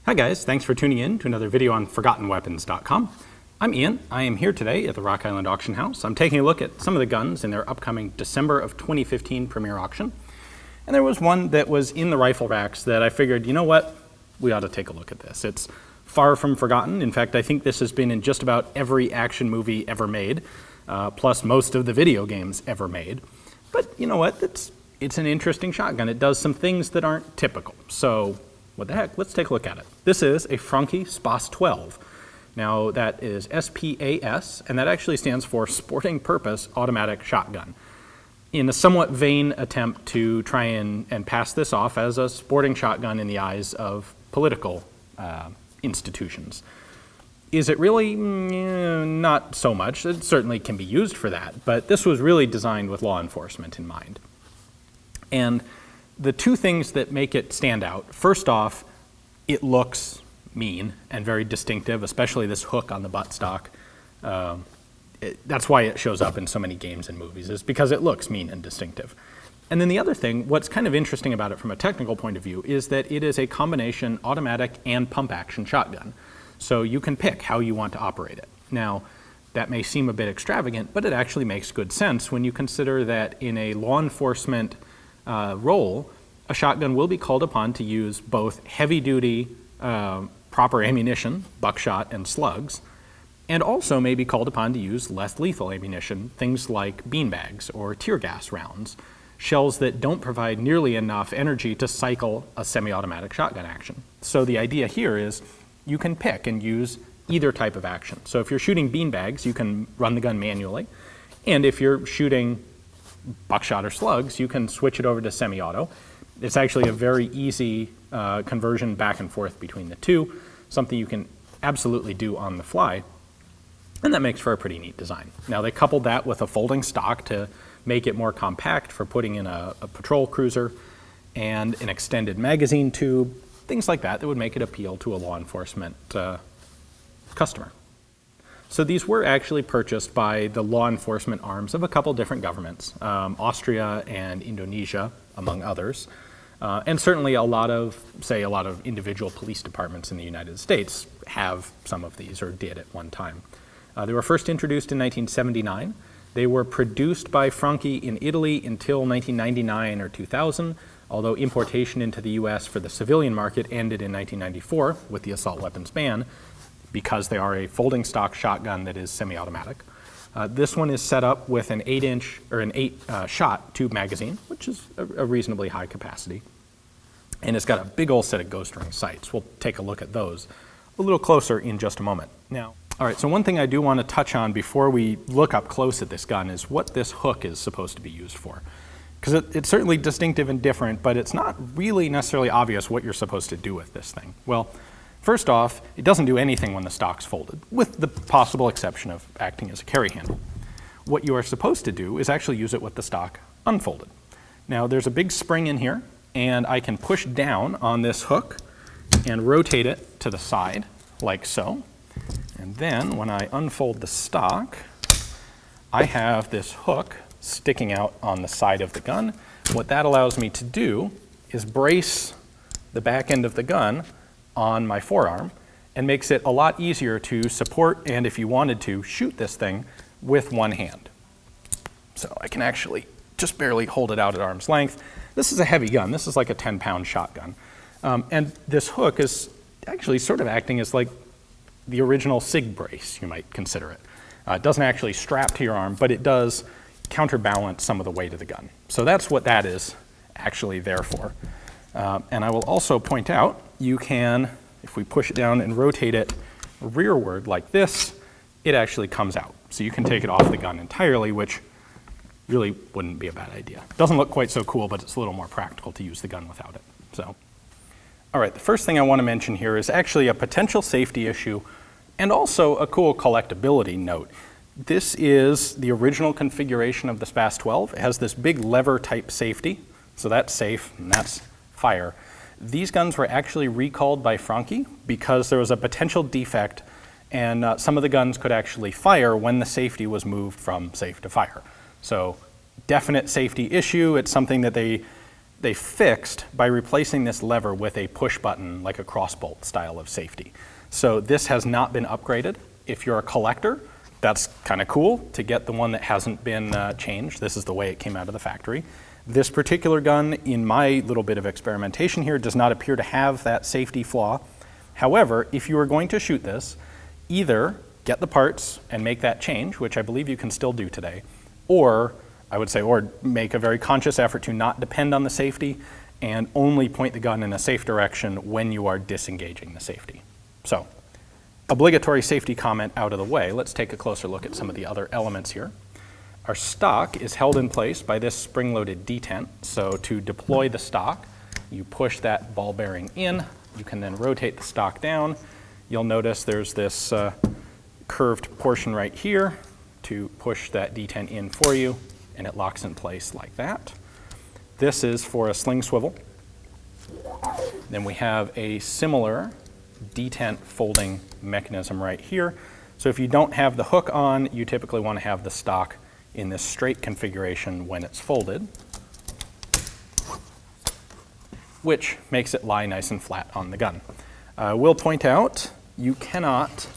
Hi guys, thanks for tuning in to another video on ForgottenWeapons.com. I'm Ian. I am here today at the Rock Island Auction House. I'm taking a look at some of the guns in their upcoming December of 2015 premiere auction. And there was one that was in the rifle racks that I figured, you know what, we ought to take a look at this. It's far from forgotten. In fact, I think this has been in just about every action movie ever made, plus most of the video games ever made. But you know what, it's an interesting shotgun. It does some things that aren't typical. So what the heck, let's take a look at it. This is a Franchi SPAS-12. Now that is SPAS, and that actually stands for Sporting Purpose Automatic Shotgun. In a somewhat vain attempt to try and pass this off as a sporting shotgun in the eyes of political institutions. Is it really? Not so much. It certainly can be used for that, but this was really designed with law enforcement in mind. And the two things that make it stand out, first off, it looks mean and very distinctive, especially this hook on the buttstock. That's why it shows up in so many games and movies, is because it looks mean and distinctive. And then the other thing, what's kind of interesting about it from a technical point of view, is that it is a combination automatic and pump action shotgun. So you can pick how you want to operate it. Now, that may seem a bit extravagant, but it actually makes good sense when you consider that in a law enforcement role, a shotgun will be called upon to use both heavy-duty proper ammunition, buckshot and slugs, and also may be called upon to use less lethal ammunition, things like beanbags or tear gas rounds, shells that don't provide nearly enough energy to cycle a semi-automatic shotgun action. So the idea here is you can pick and use either type of action. So if you're shooting beanbags, you can run the gun manually, and if you're shooting buckshot or slugs, you can switch it over to semi-auto. It's actually a very easy conversion back and forth between the two, something you can absolutely do on the fly, and that makes for a pretty neat design. Now they coupled that with a folding stock to make it more compact for putting in a patrol cruiser, and an extended magazine tube, things like that would make it appeal to a law enforcement customer. So these were actually purchased by the law enforcement arms of a couple different governments, Austria and Indonesia, among others. And certainly a lot of individual police departments in the United States have some of these, or did at one time. They were first introduced in 1979. They were produced by Franchi in Italy until 1999 or 2000, although importation into the US for the civilian market ended in 1994 with the assault weapons ban, because they are a folding stock shotgun that is semi-automatic. This one is set up with an 8-inch or an 8-shot tube magazine, which is a reasonably high capacity. And it's got a big old set of ghost ring sights. We'll take a look at those a little closer in just a moment. Now, all right, so one thing I do want to touch on before we look up close at this gun is what this hook is supposed to be used for. Because it's certainly distinctive and different, but it's not really necessarily obvious what you're supposed to do with this thing. Well, first off, it doesn't do anything when the stock's folded, with the possible exception of acting as a carry handle. What you are supposed to do is actually use it with the stock unfolded. Now, there's a big spring in here, and I can push down on this hook and rotate it to the side, like so. And then, when I unfold the stock, I have this hook sticking out on the side of the gun. What that allows me to do is brace the back end of the gun on my forearm, and makes it a lot easier to support, and if you wanted to, shoot this thing with one hand. So I can actually just barely hold it out at arm's length. This is a heavy gun. This is like a 10-pound shotgun. And this hook is actually sort of acting as like the original SIG brace, you might consider it. It doesn't actually strap to your arm, but it does counterbalance some of the weight of the gun. So that's what that is actually there for. And I will also point out, you can, if we push it down and rotate it rearward like this, it actually comes out. So you can take it off the gun entirely, which really wouldn't be a bad idea. It doesn't look quite so cool, but it's a little more practical to use the gun without it. So, all right, the first thing I want to mention here is actually a potential safety issue and also a cool collectability note. This is the original configuration of the SPAS-12. It has this big lever type safety, so that's safe and that's fire. These guns were actually recalled by Franchi because there was a potential defect, and some of the guns could actually fire when the safety was moved from safe to fire. So definite safety issue. It's something that they they fixed by replacing this lever with a push button, like a crossbolt style of safety. So this has not been upgraded. If you're a collector, that's kind of cool to get the one that hasn't been changed. This is the way it came out of the factory. This particular gun, in my little bit of experimentation here, does not appear to have that safety flaw. However, if you are going to shoot this, either get the parts and make that change, which I believe you can still do today, or I would say, or make a very conscious effort to not depend on the safety and only point the gun in a safe direction when you are disengaging the safety. So, obligatory safety comment out of the way, let's take a closer look at some of the other elements here. Our stock is held in place by this spring-loaded detent. So to deploy the stock, you push that ball bearing in. You can then rotate the stock down. You'll notice there's this curved portion right here to push that detent in for you, and it locks in place like that. This is for a sling swivel. Then we have a similar detent folding mechanism right here. So if you don't have the hook on, you typically want to have the stock in this straight configuration when it's folded, which makes it lie nice and flat on the gun. I will point out, you cannot,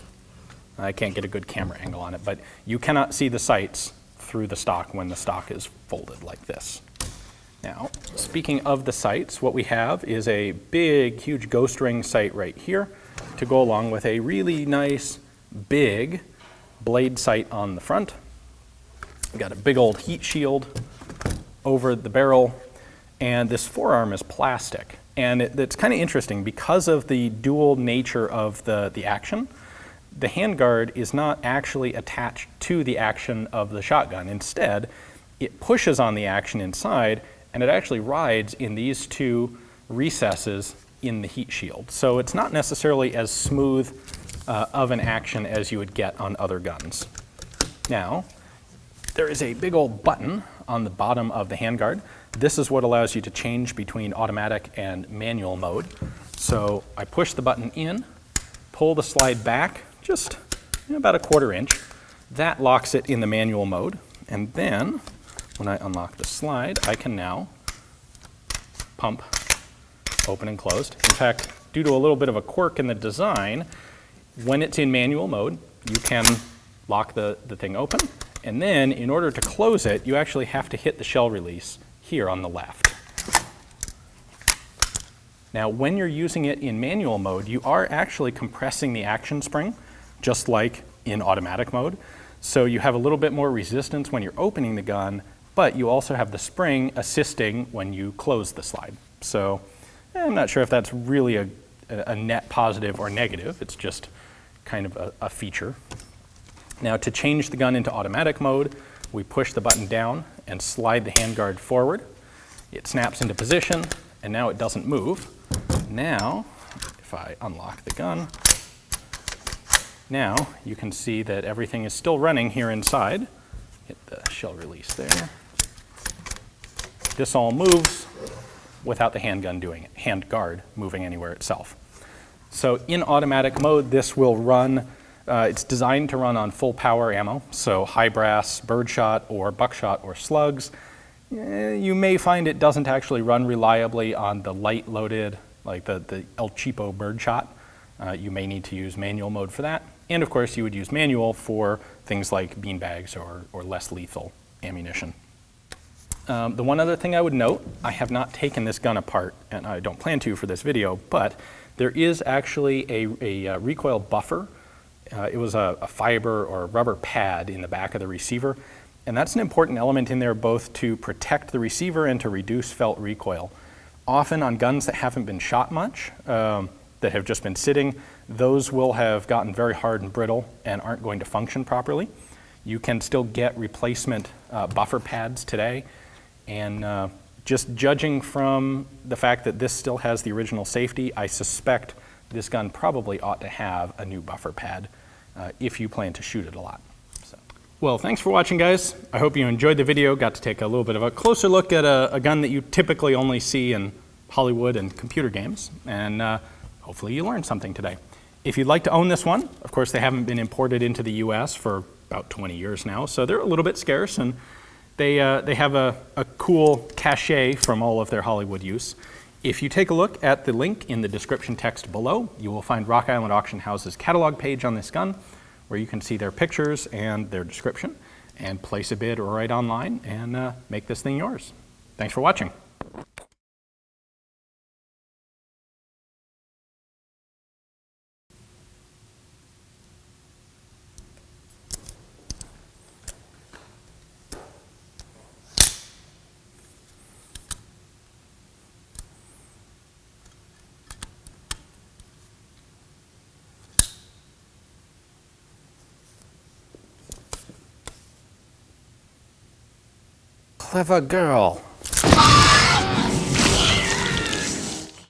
I can't get a good camera angle on it, but you cannot see the sights through the stock when the stock is folded like this. Now, speaking of the sights, what we have is a big, huge ghost ring sight right here to go along with a really nice, big blade sight on the front. We've got a big old heat shield over the barrel, and this forearm is plastic. And it's kind of interesting because of the dual nature of the action. The handguard is not actually attached to the action of the shotgun. Instead, it pushes on the action inside, and it actually rides in these two recesses in the heat shield. So it's not necessarily as smooth of an action as you would get on other guns. Now, there is a big old button on the bottom of the handguard. This is what allows you to change between automatic and manual mode. So I push the button in, pull the slide back just about 1/4 inch. That locks it in the manual mode. And then when I unlock the slide, I can now pump open and closed. In fact, due to a little bit of a quirk in the design, when it's in manual mode, you can lock the thing open. And then in order to close it, you actually have to hit the shell release here on the left. Now, when you're using it in manual mode, you are actually compressing the action spring, just like in automatic mode. So you have a little bit more resistance when you're opening the gun, but you also have the spring assisting when you close the slide. So I'm not sure if that's really a net positive or negative. It's just kind of a feature. Now, to change the gun into automatic mode, we push the button down and slide the handguard forward. It snaps into position, and now it doesn't move. Now, if I unlock the gun, now you can see that everything is still running here inside. Hit the shell release there. This all moves without the handguard moving anywhere itself. So in automatic mode, this will run, it's designed to run on full power ammo, so high brass, birdshot, or buckshot, or slugs. You may find it doesn't actually run reliably on the light loaded, like the El Cheapo birdshot. You may need to use manual mode for that. And of course, you would use manual for things like beanbags or less lethal ammunition. The one other thing I would note, I have not taken this gun apart, and I don't plan to for this video, but there is actually a recoil buffer. It was a fiber or a rubber pad in the back of the receiver, and that's an important element in there both to protect the receiver and to reduce felt recoil. Often on guns that haven't been shot much, that have just been sitting, those will have gotten very hard and brittle and aren't going to function properly. You can still get replacement buffer pads today, and just judging from the fact that this still has the original safety, I suspect this gun probably ought to have a new buffer pad if you plan to shoot it a lot. So. Well, thanks for watching, guys. I hope you enjoyed the video, got to take a little bit of a closer look at a gun that you typically only see in Hollywood and computer games, and hopefully you learned something today. If you'd like to own this one, of course they haven't been imported into the US for about 20 years now, so they're a little bit scarce, and They have a cool cachet from all of their Hollywood use. If you take a look at the link in the description text below, you will find Rock Island Auction House's catalog page on this gun, where you can see their pictures and their description, and place a bid right online and make this thing yours. Thanks for watching. Clever girl.